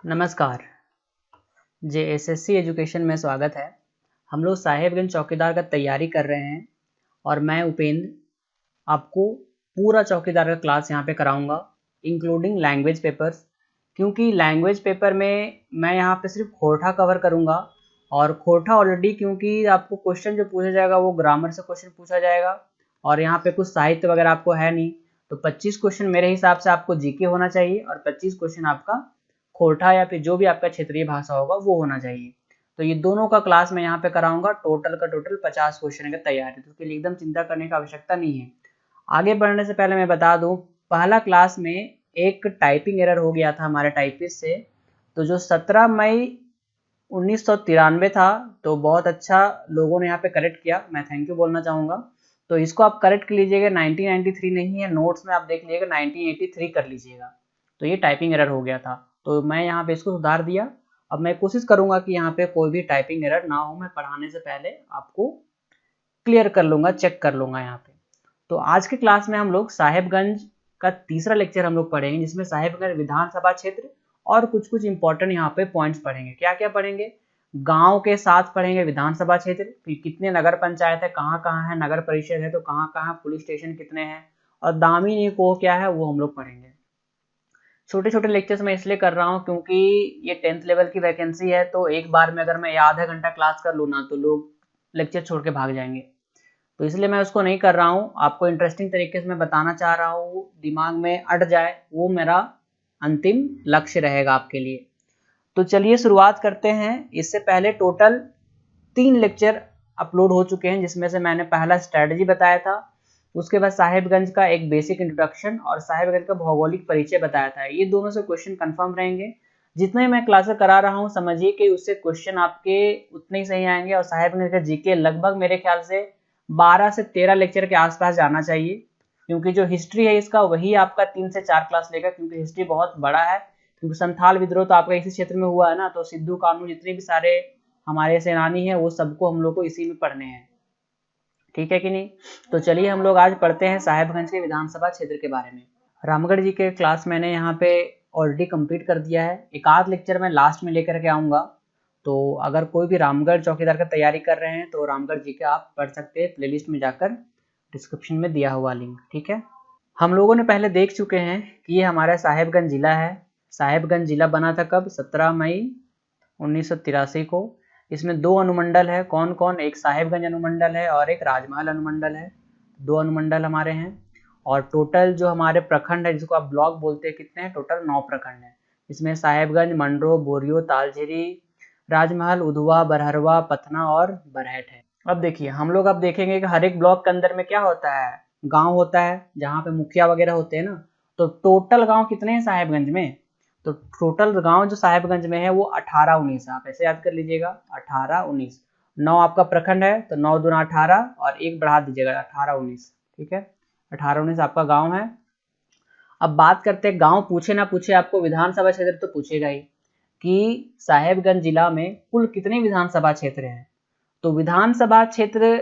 नमस्कार। JSSC education में स्वागत है। हम लोग साहेबगंज चौकीदार का तैयारी कर रहे हैं और मैं उपेंद्र आपको पूरा चौकीदार का क्लास यहाँ पे कराऊंगा, इंक्लूडिंग लैंग्वेज पेपर्स। क्योंकि लैंग्वेज पेपर में मैं यहाँ पे सिर्फ खोरठा कवर करूँगा और खोरठा ऑलरेडी, क्योंकि आपको क्वेश्चन जो पूछा जाएगा वो ग्रामर से क्वेश्चन पूछा जाएगा और यहाँ पे कुछ साहित्य वगैरह आपको है नहीं, तो 25 क्वेश्चन मेरे हिसाब से आपको जीके होना चाहिए और 25 क्वेश्चन आपका खोरठा या फिर जो भी आपका क्षेत्रीय भाषा होगा वो होना चाहिए। तो ये दोनों का क्लास मैं यहाँ पे कराऊंगा। टोटल 50 क्वेश्चन की तैयारी, तो उसके लिए एकदम चिंता करने की आवश्यकता नहीं है। आगे बढ़ने से पहले मैं बता दूं, पहला क्लास में एक टाइपिंग एरर हो गया था हमारे टाइपिस्ट से, तो जो 17 मई 1993 था, तो बहुत अच्छा लोगों ने यहाँ पे करेक्ट किया, मैं थैंक यू बोलना चाहूँगा। तो इसको आप करेक्ट कर लीजिएगा, 1993 नहीं है, नोट्स में आप देख लीजिएगा 1983 कर लीजिएगा। तो ये टाइपिंग एरर हो गया था, तो मैं यहाँ पे इसको सुधार दिया। अब मैं कोशिश करूंगा कि यहाँ पे कोई भी टाइपिंग एरर ना हो, मैं पढ़ाने से पहले आपको क्लियर कर लूंगा, चेक कर लूंगा यहाँ पे। तो आज के क्लास में हम लोग साहेबगंज का तीसरा लेक्चर हम लोग पढ़ेंगे, जिसमें साहेबगंज विधानसभा क्षेत्र और कुछ इंपॉर्टेंट यहाँ पे पॉइंट्स पढ़ेंगे। क्या क्या पढ़ेंगे? गांव के साथ पढ़ेंगे विधानसभा क्षेत्र, फिर कितने नगर पंचायत है, कहाँ है नगर परिषद है, तो कहाँ पुलिस स्टेशन कितने हैं, और दामिनी को क्या है वो हम लोग पढ़ेंगे। छोटे छोटे लेक्चर्स मैं इसलिए कर रहा हूँ क्योंकि ये 10th लेवल की वैकेंसी है, तो एक बार में अगर मैं आधा घंटा क्लास कर लूँ ना, तो लोग लेक्चर छोड़ के भाग जाएंगे, तो इसलिए मैं उसको नहीं कर रहा हूँ। आपको इंटरेस्टिंग तरीके से मैं बताना चाह रहा हूँ, दिमाग में अट जाए, वो मेरा अंतिम लक्ष्य रहेगा आपके लिए। तो चलिए शुरुआत करते हैं। इससे पहले टोटल 3 लेक्चर अपलोड हो चुके हैं, जिसमें से मैंने पहला स्ट्रैटेजी बताया था, उसके बाद साहेबगंज का एक बेसिक इंट्रोडक्शन और साहेबगंज का भौगोलिक परिचय बताया था। ये दोनों से क्वेश्चन कंफर्म रहेंगे। जितने मैं क्लासेस करा रहा हूँ, समझिए कि उससे क्वेश्चन आपके उतने ही सही आएंगे। और साहेबगंज का जीके लगभग मेरे ख्याल से 12 से 13 लेक्चर के आसपास जाना चाहिए, क्योंकि जो हिस्ट्री है इसका वही आपका 3 से 4 क्लास लेगा, क्योंकि हिस्ट्री बहुत बड़ा है। क्योंकि संथाल विद्रोह तो आपका इसी क्षेत्र में हुआ है ना, तो सिद्धू कानू जितने भी सारे हमारे सेनानी हैं वो सबको हम लोग को इसी में पढ़ने हैं, ठीक है कि नहीं। तो चलिए हम लोग आज पढ़ते हैं साहेबगंज के विधानसभा क्षेत्र के बारे में। रामगढ़ जी के क्लास मैंने यहाँ पे ऑलरेडी कंप्लीट कर दिया है, एक आध लेक्चर मैं लास्ट में लेकर के आऊँगा। तो अगर कोई भी रामगढ़ चौकीदार का तैयारी कर रहे हैं तो रामगढ़ जी के आप पढ़ सकते हैं, प्लेलिस्ट में जाकर डिस्क्रिप्शन में दिया हुआ लिंक, ठीक है। हम लोगों ने पहले देख चुके हैं कि ये हमारा साहेबगंज जिला है। साहेबगंज जिला बना था कब? 17 मई 1983 को। इसमें 2 अनुमंडल है, कौन कौन? एक साहेबगंज अनुमंडल है और एक राजमहल अनुमंडल है। 2 अनुमंडल हमारे हैं। और टोटल जो हमारे प्रखंड है, जिसको आप ब्लॉक बोलते हैं, कितने हैं? टोटल 9 प्रखंड हैं। इसमें साहेबगंज, मंडरो, बोरियो, तालझेरी, राजमहल, उधवा, बरहरवा, पथना और बरहेट है। अब देखिए, हम लोग अब देखेंगे कि हर एक ब्लॉक के अंदर में क्या होता है, गांव होता है, जहाँ पे मुखिया वगैरह होते हैं ना। तो टोटल गांव कितने हैं साहेबगंज में? तो टोटल गांव जो साहेबगंज में है वो 18-19 है। आप ऐसे याद कर लीजिएगा, 18-19। 9 आपका प्रखंड है, तो 9 दूना 18 और 1 बढ़ा दीजिएगा, 18-19, ठीक है। 18-19 आपका गांव है। अब बात करते हैं, गांव पूछे ना पूछे आपको विधानसभा क्षेत्र तो पूछेगा ही, कि साहेबगंज जिला में कुल कितने विधानसभा क्षेत्र हैं। तो विधानसभा क्षेत्र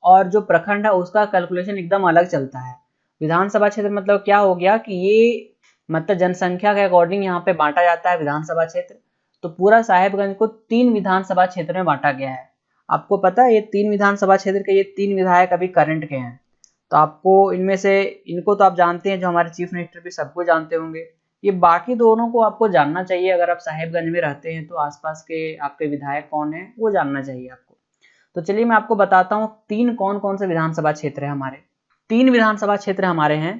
और जो प्रखंड है उसका कैलकुलेशन एकदम अलग चलता है। विधानसभा क्षेत्र मतलब क्या हो गया कि ये मतलब जनसंख्या के अकॉर्डिंग यहाँ पे बांटा जाता है विधानसभा क्षेत्र। तो पूरा साहेबगंज को 3 विधानसभा क्षेत्र में बांटा गया है। आपको पता है ये 3 विधानसभा क्षेत्र के ये 3 विधायक अभी करंट के हैं। तो आपको इनमें से, इनको तो आप जानते हैं, जो हमारे चीफ मिनिस्टर भी सबको जानते होंगे। ये बाकी दोनों को आपको जानना चाहिए, अगर आप साहेबगंज में रहते हैं तो आसपास के आपके विधायक कौन है वो जानना चाहिए आपको। तो चलिए मैं आपको बताता हूँ 3 कौन कौन से विधानसभा क्षेत्र है हमारे। 3 विधानसभा क्षेत्र हमारे हैं।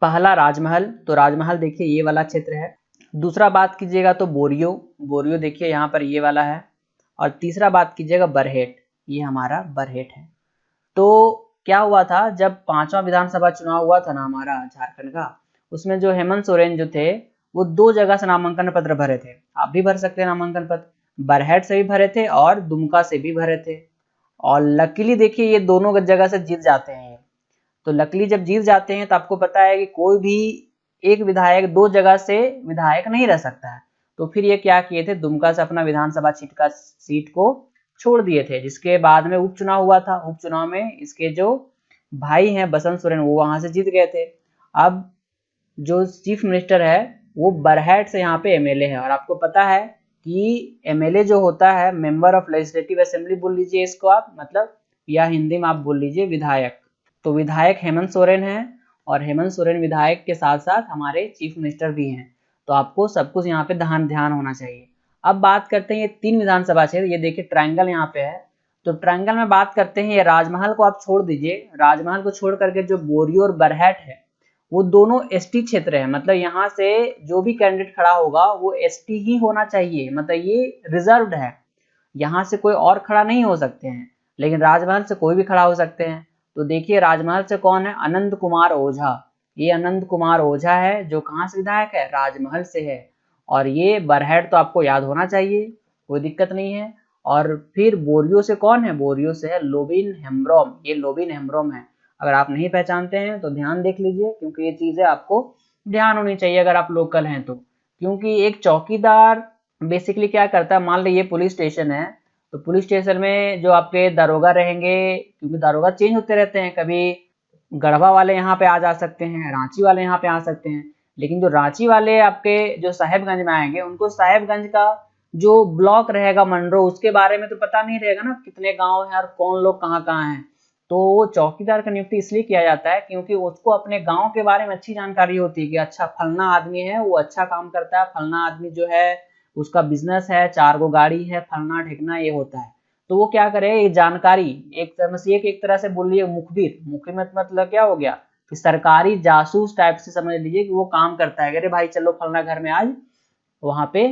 पहला राजमहल, तो राजमहल देखिए ये वाला क्षेत्र है। दूसरा बात कीजिएगा तो बोरियो, बोरियो देखिए यहाँ पर ये वाला है। और तीसरा बात कीजिएगा बरहेट, ये हमारा बरहेट है। तो क्या हुआ था, जब 5वां विधानसभा चुनाव हुआ था ना हमारा झारखंड का, उसमें जो हेमंत सोरेन जो थे वो 2 जगह से नामांकन पत्र भरे थे। आप भी भर सकते हैं नामांकन पत्र, बरहेट से भी भरे थे और दुमका से भी भरे थे। और लकीली देखिए ये दोनों जगह से जीत जाते हैं। तो लकीली जब जीत जाते हैं तो आपको पता है कि कोई भी एक विधायक 2 जगह से विधायक नहीं रह सकता है। तो फिर ये क्या किए थे, दुमका से अपना विधानसभा सीट को छोड़ दिए थे, जिसके बाद में उपचुनाव हुआ था। उपचुनाव में इसके जो भाई हैं बसंत सोरेन, वो वहां से जीत गए थे। अब जो चीफ मिनिस्टर है वो बरहट से यहाँ पे एमएलए है। और आपको पता है कि एमएलए जो होता है मेंबर ऑफ लेजिस्लेटिव असेंबली बोल लीजिए इसको आप, मतलब या हिंदी में आप बोल लीजिए विधायक। तो विधायक हेमंत सोरेन है और हेमंत सोरेन विधायक के साथ साथ हमारे चीफ मिनिस्टर भी हैं। तो आपको सब कुछ यहाँ पे ध्यान होना चाहिए। अब बात करते हैं ये 3 विधानसभा क्षेत्र, ये देखिए ट्रायंगल यहाँ पे है। तो ट्रायंगल में बात करते हैं, ये राजमहल को आप छोड़ दीजिए, राजमहल को छोड़ करके जो बोरियो और बरहट है वो दोनों एसटी क्षेत्र है। मतलब यहाँ से जो भी कैंडिडेट खड़ा होगा वो एसटी ही होना चाहिए, मतलब ये रिजर्व्ड है, यहाँ से कोई और खड़ा नहीं हो सकते हैं। लेकिन राजमहल से कोई भी खड़ा हो सकते हैं। तो देखिए राजमहल से कौन है, अनंत कुमार ओझा। ये अनंत कुमार ओझा है जो कहाँ से विधायक है, राजमहल से है। और ये बरहट तो आपको याद होना चाहिए, कोई दिक्कत नहीं है। और फिर बोरियो से कौन है, बोरियो से है लोबिन हेम्ब्रोम, ये लोबिन हेम्ब्रोम है। अगर आप नहीं पहचानते हैं तो ध्यान देख लीजिए, क्योंकि ये चीजें आपको ध्यान होनी चाहिए अगर आप लोकल हैं तो। क्योंकि एक चौकीदार बेसिकली क्या करता है, मान लीजिए पुलिस स्टेशन है, तो पुलिस स्टेशन में जो आपके दारोगा रहेंगे, क्योंकि दारोगा चेंज होते रहते हैं, कभी गढ़वा वाले यहाँ पे आ जा सकते हैं, रांची वाले यहाँ पे आ सकते हैं। लेकिन जो रांची वाले आपके जो साहेबगंज में आएंगे, उनको साहेबगंज का जो ब्लॉक रहेगा मंडरो, उसके बारे में तो पता नहीं रहेगा ना, कितने गांव हैं और कौन लोग कहाँ कहाँ हैं। तो चौकीदार का नियुक्ति इसलिए किया जाता है क्योंकि उसको अपने गांव के बारे में अच्छी जानकारी होती है कि अच्छा फलना आदमी है, वो अच्छा काम करता है, फलना आदमी जो है उसका बिजनेस है, 4 गो गाड़ी है, फलना ठिकना ये होता है। तो वो क्या करे, ये जानकारी एक तरह से बोलिए मुखबिर, मुखबिर मतलब क्या हो गया कि सरकारी जासूस टाइप से समझ लीजिए कि वो काम करता है। अरे भाई चलो फलना घर में आज वहां पे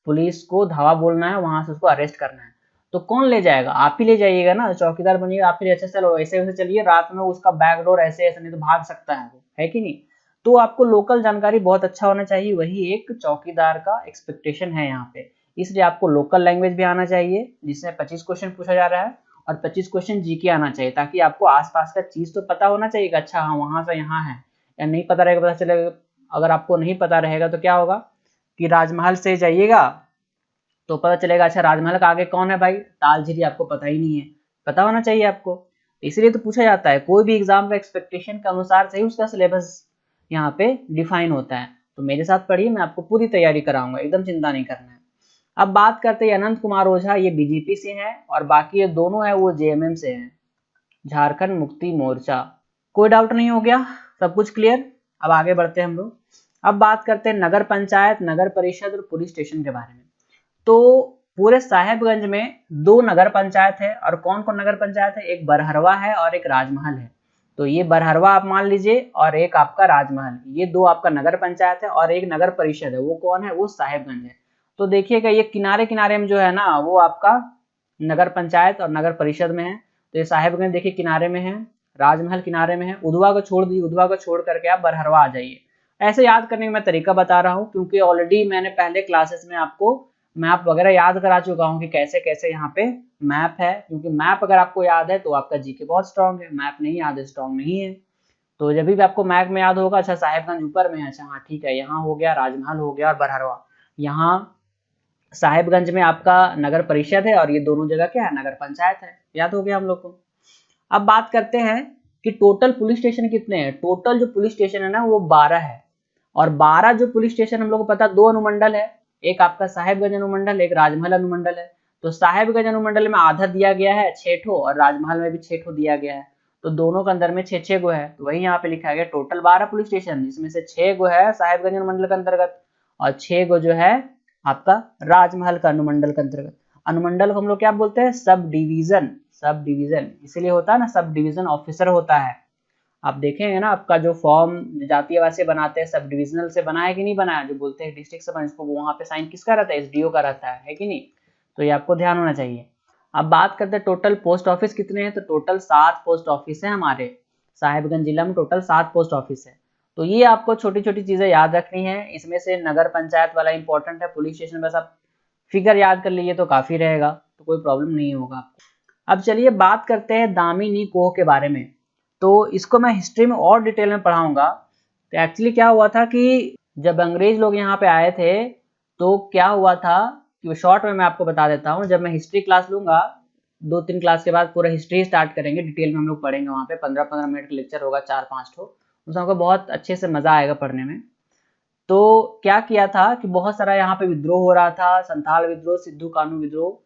पुलिस को धावा बोलना है, वहां से उसको अरेस्ट करना है। तो कौन ले जाएगा, आप ही ले जाइएगा ना, चौकीदार बनिएगा आप ही। अच्छा चलो ऐसे वैसे चलिए, रात में उसका बैकडोर ऐसे ऐसे, नहीं तो भाग सकता है वो, है कि नहीं। तो आपको लोकल जानकारी बहुत अच्छा होना चाहिए, वही एक चौकीदार का एक्सपेक्टेशन है यहाँ पे। इसलिए आपको लोकल लैंग्वेज भी आना चाहिए, जिसमें 25 क्वेश्चन पूछा जा रहा है, और 25 क्वेश्चन जीके आना चाहिए, ताकि आपको आसपास का चीज तो पता होना चाहिए। अच्छा हाँ वहां से यहाँ है, या नहीं पता रहेगा, पता चलेगा। अगर आपको नहीं पता रहेगा तो क्या होगा कि राजमहल से जाइएगा तो पता चलेगा अच्छा राजमहल का आगे कौन है भाई, तालझीरी, आपको पता ही नहीं है। पता होना चाहिए आपको, इसलिए तो पूछा जाता है। कोई भी एग्जाम का एक्सपेक्टेशन के अनुसार से ही उसका सिलेबस यहाँ पे डिफाइन होता है। तो मेरे साथ पढ़िए, मैं आपको पूरी तैयारी कराऊंगा, एकदम चिंता नहीं करना है। अब बात करते हैं अनंत कुमार ओझा, ये बीजेपी से हैं, और बाकी ये दोनों है वो जेएमएम से हैं, झारखंड मुक्ति मोर्चा। कोई डाउट नहीं हो गया, सब कुछ क्लियर। अब आगे बढ़ते हैं हम लोग। अब बात करते हैं नगर पंचायत, नगर परिषद और पुलिस स्टेशन के बारे में। तो पूरे साहेबगंज में 2 नगर पंचायत है, और कौन कौन नगर पंचायत है, एक बरहरवा है और एक राजमहल है। तो ये बरहरवा आप मान लीजिए, और एक आपका राजमहल, ये 2 आपका नगर पंचायत है, और एक नगर परिषद है, वो कौन है, वो साहेबगंज है। तो देखिएगा ये किनारे किनारे में जो है ना, वो आपका नगर पंचायत और नगर परिषद में है। तो ये साहेबगंज देखिए किनारे में है, राजमहल किनारे में है, उधवा को छोड़ दीजिए, उधवा को छोड़ करके आप बरहरवा आ जाइए। ऐसे याद करने का मैं तरीका बता रहा हूँ, क्योंकि ऑलरेडी मैंने पहले क्लासेस में आपको मैप वगैरह याद करा चुका हूँ कि कैसे कैसे यहाँ पे मैप है। क्योंकि मैप अगर आपको याद है तो आपका जीके बहुत स्ट्रांग है, मैप नहीं याद है स्ट्रांग नहीं है। तो जब भी आपको मैप में याद होगा, अच्छा साहेबगंज ऊपर में है, अच्छा हाँ ठीक है, यहाँ हो गया राजमहल हो गया और बरहरवा, यहाँ साहेबगंज में आपका नगर परिषद है, और ये दोनों जगह क्या है, नगर पंचायत है। याद हो गया हम लोग को। अब बात करते हैं कि टोटल पुलिस स्टेशन कितने हैं। टोटल जो पुलिस स्टेशन है ना वो 12 है, और 12 जो पुलिस स्टेशन हम लोग को पता, 2 अनुमंडल है, एक आपका साहेबगंज अनुमंडल, एक राजमहल अनुमंडल है। तो साहेबगंज अनुमंडल में आधा दिया गया है 6 ठो, और राजमहल में भी 6 ठो दिया गया है। तो दोनों के अंदर में 6-6 गो है, तो वही यहाँ पे लिखा गया टोटल 12 पुलिस स्टेशन, जिसमें से 6 गो है साहेबगंज अनुमंडल के अंतर्गत, और 6 गो जो है आपका राजमहल का अनुमंडल के अंतर्गत। अनुमंडल को हम लोग क्या बोलते हैं, सब डिवीजन। सब डिवीजन इसलिए होता है ना, सब डिवीजन ऑफिसर होता है। आप देखेंगे ना, आपका जो फॉर्म जातीय आवासीय बनाते हैं, सब डिविजनल से बनाया कि नहीं बनाया, जो बोलते हैं डिस्ट्रिक्ट से बना, इसको वहां पे साइन किसका रहता है, एसडीओ का रहता है कि नहीं। तो ये आपको ध्यान होना चाहिए। अब बात करते हैं टोटल पोस्ट ऑफिस कितने हैं, तो टोटल 7 पोस्ट ऑफिस है हमारे साहेबगंज जिला में, टोटल 7 पोस्ट ऑफिस है। तो ये आपको छोटी छोटी चीजें याद रखनी है, इसमें से नगर पंचायत वाला इंपॉर्टेंट है, पुलिस स्टेशन बस आप फिगर याद कर लीजिए तो काफी रहेगा, तो कोई प्रॉब्लम नहीं होगा आपको। अब चलिए बात करते हैं दामिनी कोह के बारे में। तो इसको मैं हिस्ट्री में और डिटेल में पढ़ाऊंगा। तो एक्चुअली क्या हुआ था कि जब अंग्रेज लोग यहाँ पे आए थे तो क्या हुआ था कि शॉर्ट में मैं आपको बता देता हूँ। जब मैं हिस्ट्री क्लास लूंगा 2-3 क्लास के बाद पूरा हिस्ट्री स्टार्ट करेंगे, डिटेल में हम लोग पढ़ेंगे, वहाँ पे 15-15 मिनट का लेक्चर होगा, 4-5 ठो, उसमें आपको बहुत अच्छे से मजा आएगा पढ़ने में। तो क्या किया था कि बहुत सारा यहाँ पे विद्रोह हो रहा था, संथाल विद्रोह, सिद्धू कानू विद्रोह।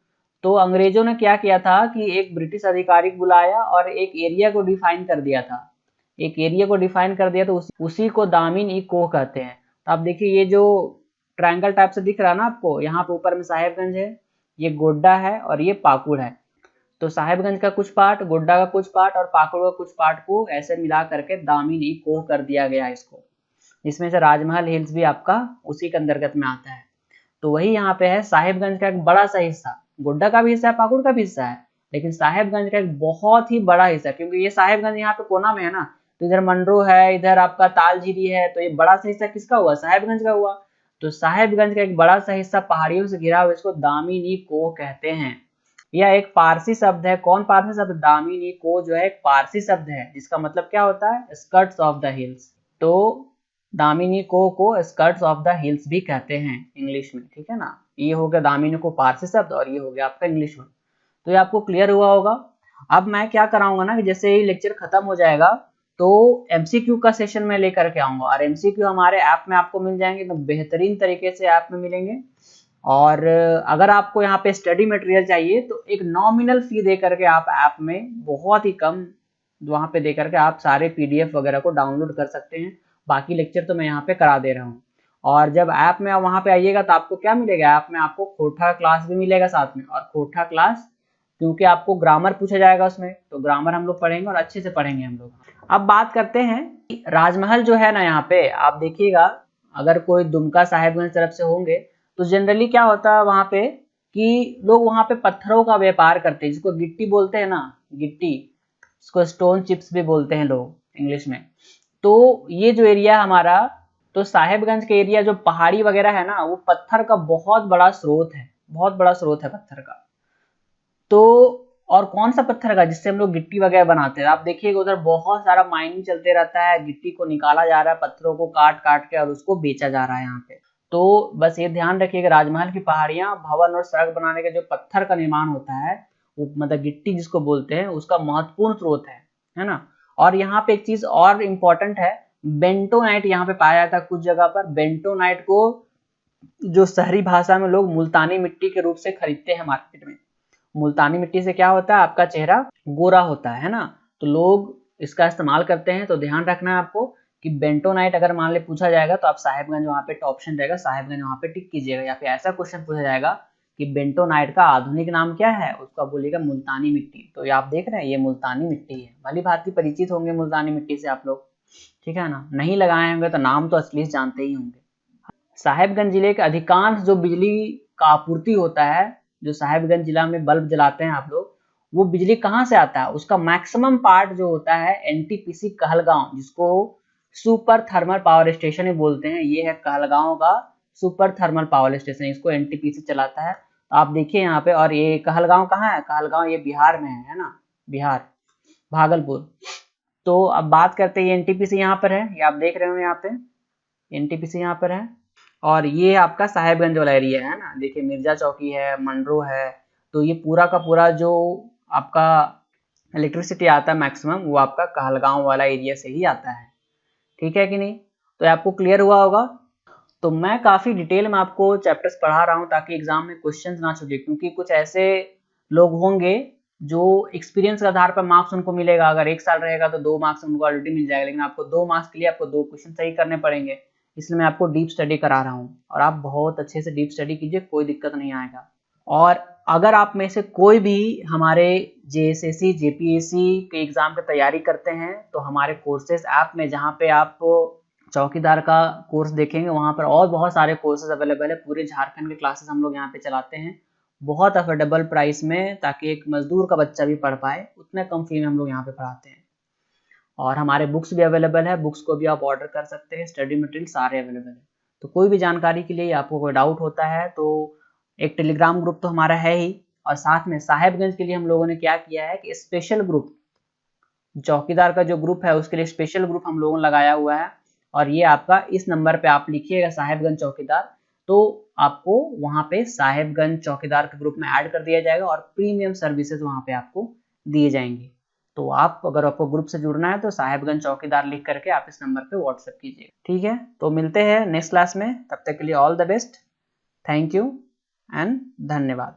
तो अंग्रेजों ने क्या किया था कि एक ब्रिटिश अधिकारी को बुलाया और एक एरिया को डिफाइन कर दिया था, एक एरिया को डिफाइन कर दिया, तो उसी को दामिन ई कोह कहते हैं। तो आप देखिए ये जो ट्रायंगल टाइप से दिख रहा है ना आपको, यहाँ पे ऊपर में साहेबगंज है, ये गोड्डा है और ये पाकुड़ है। तो साहेबगंज का कुछ पार्ट, गोड्डा का कुछ पार्ट और पाकुड़ का कुछ पार्ट को ऐसे मिला करके दामिन ई कोह कर दिया गया है इसको। इसमें से राजमहल हिल्स भी आपका उसी के अंतर्गत में आता है। तो वही यहाँ पे है, साहेबगंज का एक बड़ा सा हिस्सा, गोड्डा का भी हिस्सा है, पाकुड़ का भी हिस्सा है, लेकिन साहेबगंज का एक बहुत ही बड़ा हिस्सा, क्योंकि ये साहेबगंज यहाँ पे कोना में है ना, तो इधर मंडरो है, इधर आपका तालझीरी है, तो ये बड़ा सा हिस्सा किसका हुआ, साहेबगंज का हुआ। तो साहेबगंज का एक बड़ा सा हिस्सा पहाड़ियों से घिरा हुआ, इसको दामिनी कोह कहते हैं। यह एक फारसी शब्द है। कौन फारसी शब्द, दामिनी कोह जो है एक फारसी शब्द है, जिसका मतलब क्या होता है, स्कर्ट्स ऑफ द हिल्स। तो दामिनी को स्कर्ट्स ऑफ द हिल्स भी कहते हैं इंग्लिश में, ठीक है ना। ये हो गया दामिनी को फारसी शब्द और ये हो गया आपका इंग्लिश में। तो ये आपको क्लियर हुआ होगा। अब मैं क्या कराऊंगा ना कि जैसे ही लेक्चर खत्म हो जाएगा तो एमसीक्यू का सेशन में लेकर के आऊंगा, और एमसीक्यू हमारे ऐप में आपको मिल जाएंगे, तो बेहतरीन तरीके से ऐप में मिलेंगे। और अगर आपको यहाँ पे स्टडी मटेरियल चाहिए तो एक नॉमिनल फी दे करके आप ऐप में बहुत ही कम वहाँ पे दे करके आप सारे पीडीएफ वगैरह को डाउनलोड कर सकते हैं। बाकी लेक्चर तो मैं यहाँ पे करा दे रहा हूँ। और जब ऐप में वहाँ पे आइएगा तो आपको क्या मिलेगा, ऐप में आपको खोटा क्लास भी मिलेगा साथ में। और खोटा क्लास क्योंकि आपको ग्रामर पूछा जाएगा उसमें, तो ग्रामर हम लोग पढ़ेंगे और अच्छे से पढ़ेंगे हम लोग। अब बात करते हैं राजमहल जो है ना, यहाँ पे आप देखिएगा, अगर कोई दुमका साहेबगंज तरफ से होंगे तो जनरली क्या होता है वहाँ पे कि लोग वहाँ पे पत्थरों का व्यापार करते हैं, जिसको गिट्टी बोलते हैं ना, गिट्टी, इसको स्टोन चिप्स भी बोलते हैं लोग इंग्लिश में। तो ये जो एरिया हमारा, तो साहेबगंज के एरिया जो पहाड़ी वगैरह है ना, वो पत्थर का बहुत बड़ा स्रोत है, बहुत बड़ा स्रोत है पत्थर का। तो और कौन सा पत्थर का, जिससे हम लोग गिट्टी वगैरह बनाते हैं। आप देखिएगा उधर बहुत सारा माइनिंग चलते रहता है, गिट्टी को निकाला जा रहा है, पत्थरों को काट काट के और उसको बेचा जा रहा है यहाँ पे। तो बस ये ध्यान रखिएगा, राजमहल की पहाड़ियां, भवन और सड़क बनाने के जो पत्थर का निर्माण होता है, वो मतलब गिट्टी जिसको बोलते हैं, उसका महत्वपूर्ण स्रोत है ना। और यहाँ पे एक चीज और इम्पोर्टेंट है, बेंटोनाइट यहाँ पे पाया जाता है कुछ जगह पर। बेंटोनाइट को जो शहरी भाषा में लोग मुल्तानी मिट्टी के रूप से खरीदते हैं मार्केट में। मुल्तानी मिट्टी से क्या होता है, आपका चेहरा गोरा होता है ना, तो लोग इसका इस्तेमाल करते हैं। तो ध्यान रखना है आपको कि बेंटोनाइट अगर मान ले पूछा जाएगा तो आप साहेबगंज वहाँ पे ऑप्शन रहेगा, साहेबगंज वहाँ पे टिक कीजिएगा। या फिर ऐसा क्वेश्चन पूछा जाएगा कि बेंटोनाइट का आधुनिक नाम क्या है, उसको बोलिएगा मुल्तानी मिट्टी। तो ये आप देख रहे हैं, ये मुल्तानी मिट्टी है। भली भांति परिचित होंगे मुल्तानी मिट्टी से आप लोग, ठीक है ना। नहीं लगाए होंगे तो नाम तो असली जानते ही होंगे। साहेबगंज जिले के अधिकांश जो बिजली का आपूर्ति होता है, जो साहेबगंज जिला में बल्ब जलाते हैं आप लोग, वो बिजली कहाँ से आता है, उसका मैक्सिमम पार्ट जो होता है एनटीपीसी कहलगांव, जिसको सुपर थर्मल पावर स्टेशन ही बोलते हैं। ये है कहलगांव का सुपर थर्मल पावर स्टेशन, इसको एनटीपीसी चलाता है। तो आप देखिए यहाँ पे, और ये कहलगांव कहाँ है, कहलगांव ये बिहार में है ना, बिहार, भागलपुर। तो अब बात करते हैं, एनटीपीसी यहाँ पर है, ये आप देख रहे हो यहाँ पे एनटीपीसी यहाँ पर है। और ये आपका साहेबगंज वाला एरिया है ना, देखिए मिर्जा चौकी है, मंडरो है। तो ये पूरा का पूरा जो आपका इलेक्ट्रिसिटी आता है मैक्सिमम, वो आपका कहलगांव वाला एरिया से ही आता है, ठीक है कि नहीं। तो आपको क्लियर हुआ होगा। तो मैं काफ़ी डिटेल में आपको चैप्टर्स पढ़ा रहा हूँ ताकि एग्जाम में क्वेश्चंस ना छूटे, क्योंकि कुछ ऐसे लोग होंगे जो एक्सपीरियंस के आधार पर मार्क्स उनको मिलेगा। अगर 1 साल रहेगा तो 2 मार्क्स उनको ऑलरेडी मिल जाएगा, लेकिन आपको 2 मार्क्स के लिए आपको 2 क्वेश्चन सही करने पड़ेंगे। इसलिए मैं आपको डीप स्टडी करा रहा हूँ, और आप बहुत अच्छे से डीप स्टडी कीजिए, कोई दिक्कत नहीं आएगा। और अगर आप में से कोई भी हमारे जेएसएससी जेपीएससी के एग्जाम की तैयारी करते हैं, तो हमारे कोर्सेज ऐप में, जहाँ पे आप चौकीदार का कोर्स देखेंगे, वहाँ पर और बहुत सारे कोर्सेज अवेलेबल है। पूरे झारखंड के क्लासेस हम लोग यहाँ पे चलाते हैं बहुत अफोर्डेबल प्राइस में, ताकि एक मजदूर का बच्चा भी पढ़ पाए, उतने कम फी में हम लोग यहाँ पे पढ़ाते हैं। और हमारे बुक्स भी अवेलेबल है, बुक्स को भी आप ऑर्डर कर सकते हैं, स्टडी मटेरियल सारे अवेलेबल है। तो कोई भी जानकारी के लिए आपको कोई डाउट होता है तो एक टेलीग्राम ग्रुप तो हमारा है ही, और साथ में साहेबगंज के लिए हम लोगों ने क्या किया है कि स्पेशल ग्रुप, चौकीदार का जो ग्रुप है उसके लिए स्पेशल ग्रुप हम लोगों ने लगाया हुआ है। और ये आपका इस नंबर पे आप लिखिएगा साहेबगंज चौकीदार, तो आपको वहाँ पे साहेबगंज चौकीदार के ग्रुप में ऐड कर दिया जाएगा और प्रीमियम सर्विसेज वहाँ पे आपको दिए जाएंगे। तो आप अगर आपको ग्रुप से जुड़ना है तो साहेबगंज चौकीदार लिख करके आप इस नंबर पे व्हाट्सएप कीजिए। ठीक है, तो मिलते हैं नेक्स्ट क्लास में, तब तक के लिए all the best, thank you and धन्यवाद।